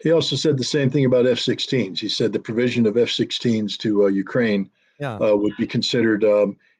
He also said the same thing about F-16s. He said the provision of F-16s to Ukraine Yeah. would be considered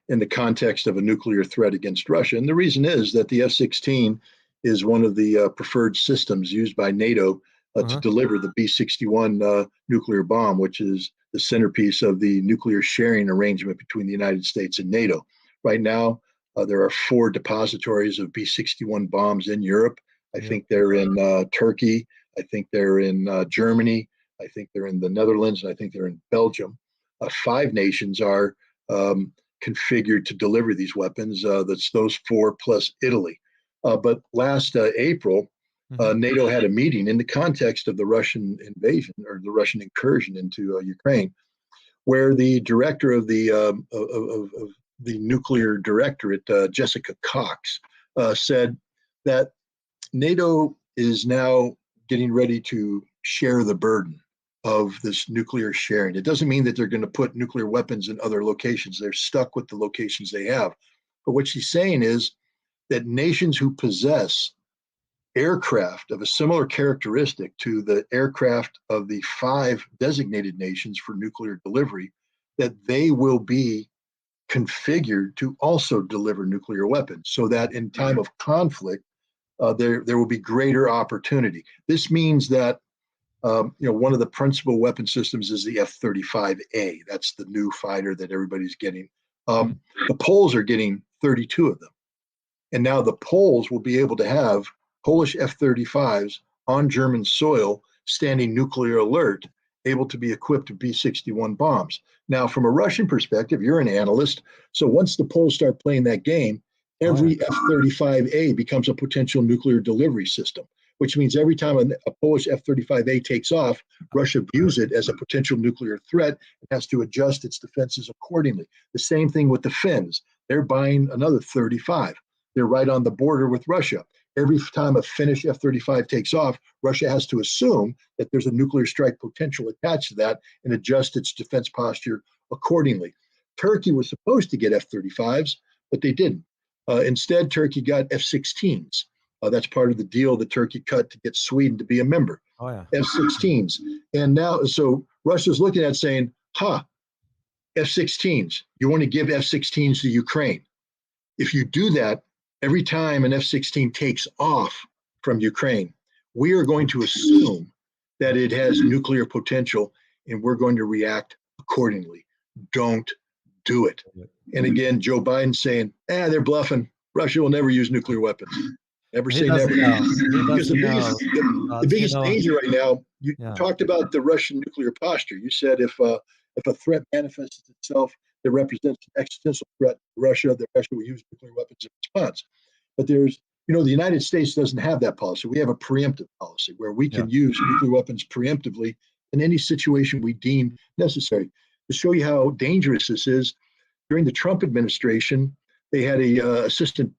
in the context of a nuclear threat against Russia. And the reason is that the F-16 is one of the preferred systems used by NATO to deliver the B-61 nuclear bomb, which is the centerpiece of the nuclear sharing arrangement between the United States and NATO. Right now, there are 4 depositories of B-61 bombs in Europe. I think they're in Turkey. I think they're in Germany. I think they're in the Netherlands. And I think they're in Belgium. 5 nations are configured to deliver these weapons. That's those 4 plus Italy. But last April, NATO had a meeting in the context of the Russian invasion or the Russian incursion into Ukraine, where the director of the nuclear directorate, Jessica Cox, said that NATO is now getting ready to share the burden of this nuclear sharing. It doesn't mean that they're going to put nuclear weapons in other locations. They're stuck with the locations they have. But what she's saying is that nations who possess aircraft of a similar characteristic to the aircraft of the 5 designated nations for nuclear delivery, that they will be configured to also deliver nuclear weapons, so that in time of conflict, there will be greater opportunity. This means that one of the principal weapon systems is the F-35A. That's the new fighter that everybody's getting. The Poles are getting 32 of them. And now the Poles will be able to have Polish F-35s on German soil, standing nuclear alert, able to be equipped with B-61 bombs. Now, from a Russian perspective, you're an analyst. So once the Poles start playing that game, every F-35A becomes a potential nuclear delivery system, which means every time a Polish F-35A takes off, Russia views it as a potential nuclear threat and has to adjust its defenses accordingly. The same thing with the Finns. They're buying another 35. They're right on the border with Russia. Every time a Finnish F-35 takes off, Russia has to assume that there's a nuclear strike potential attached to that and adjust its defense posture accordingly. Turkey was supposed to get F-35s, but they didn't. Instead, Turkey got F-16s. That's part of the deal that Turkey cut to get Sweden to be a member. F-16s. And now, so Russia's looking at saying, F-16s, you want to give F-16s to Ukraine. If you do that, every time an F-16 takes off from Ukraine, we are going to assume that it has nuclear potential, and we're going to react accordingly. Don't do it. And again, Joe Biden saying, they're bluffing. Russia will never use nuclear weapons. Never say never. Because the biggest danger right now, you talked about the Russian nuclear posture. You said if a threat manifests itself that represents an existential threat to Russia, that Russia will use nuclear weapons in response. But there's, the United States doesn't have that policy. We have a preemptive policy where we can use nuclear weapons preemptively in any situation we deem necessary. To show you how dangerous this is, during the Trump administration, they had a assistant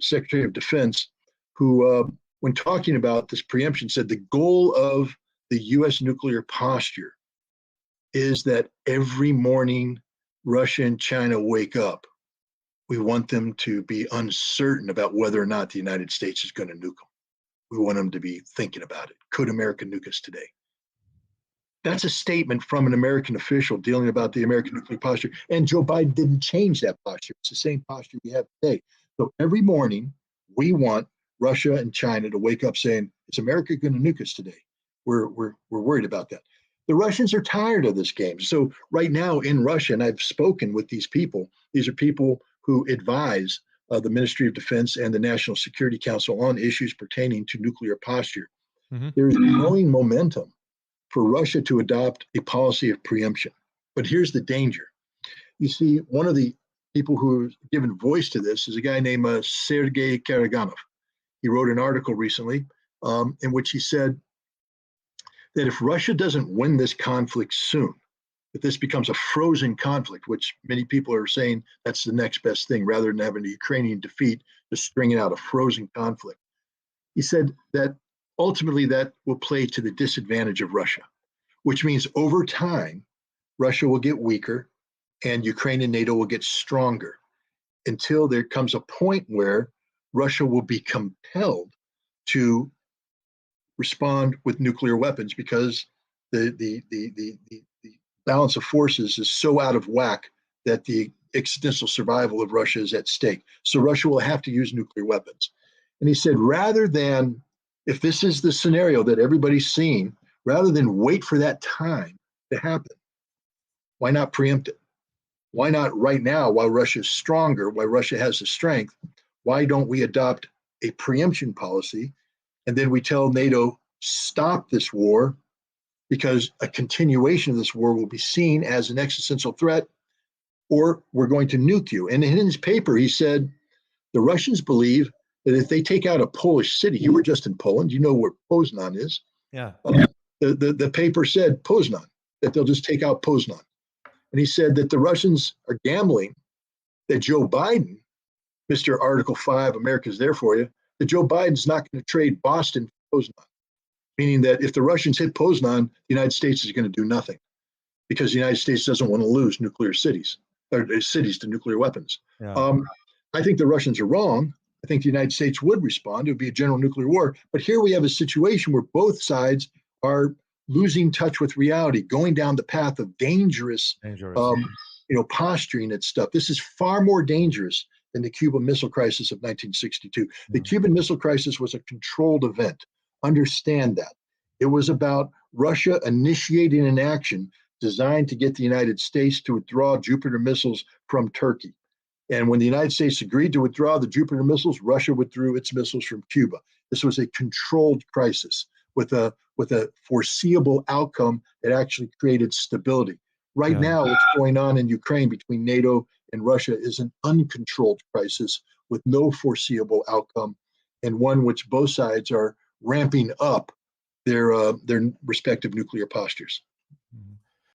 secretary of defense who, when talking about this preemption, said the goal of the U.S. nuclear posture is that every morning Russia and China wake up, we want them to be uncertain about whether or not the United States is going to nuke them. We want them to be thinking about it. Could America nuke us today? That's a statement from an American official dealing about the American nuclear posture. And Joe Biden didn't change that posture. It's the same posture we have today. So every morning, we want Russia and China to wake up saying, is America going to nuke us today? We're worried about that. The Russians are tired of this game. So right now in Russia, and I've spoken with these people, these are people who advise the Ministry of Defense and the National Security Council on issues pertaining to nuclear posture. There's growing momentum for Russia to adopt a policy of preemption. But here's the danger. You see, one of the people who's given voice to this is a guy named Sergei Karaganov. He wrote an article recently in which he said that if Russia doesn't win this conflict soon, if this becomes a frozen conflict, which many people are saying that's the next best thing rather than having a Ukrainian defeat, just stringing out a frozen conflict. He said that ultimately that will play to the disadvantage of Russia, which means over time, Russia will get weaker and Ukraine and NATO will get stronger until there comes a point where Russia will be compelled to respond with nuclear weapons because the balance of forces is so out of whack that the existential survival of Russia is at stake. So Russia will have to use nuclear weapons. And he said, rather than, if this is the scenario that everybody's seen, rather than wait for that time to happen, why not preempt it? Why not right now, while Russia is stronger, while Russia has the strength, why don't we adopt a preemption policy? And then we tell NATO, stop this war, because a continuation of this war will be seen as an existential threat, or we're going to nuke you. And in his paper, he said, the Russians believe that if they take out a Polish city, you were just in Poland, you know where Poznan is. Yeah. The paper said Poznan, that they'll just take out Poznan. And he said that the Russians are gambling that Joe Biden, Mr. Article 5, America's there for you, that Joe Biden's not going to trade Boston for Poznan. Meaning that if the Russians hit Poznan, the United States is going to do nothing because the United States doesn't want to lose nuclear cities or cities to nuclear weapons. Yeah. I think the Russians are wrong. I think the United States would respond. It would be a general nuclear war. But here we have a situation where both sides are losing touch with reality, going down the path of dangerous. Posturing at stuff. This is far more dangerous than the Cuban Missile Crisis of 1962. The Cuban Missile Crisis was a controlled event. Understand that. It was about Russia initiating an action designed to get the United States to withdraw Jupiter missiles from Turkey. And when the United States agreed to withdraw the Jupiter missiles, Russia withdrew its missiles from Cuba. This was a controlled crisis with a foreseeable outcome that actually created stability. Right now, what's going on in Ukraine between NATO and Russia is an uncontrolled crisis with no foreseeable outcome, and one which both sides are ramping up their respective nuclear postures.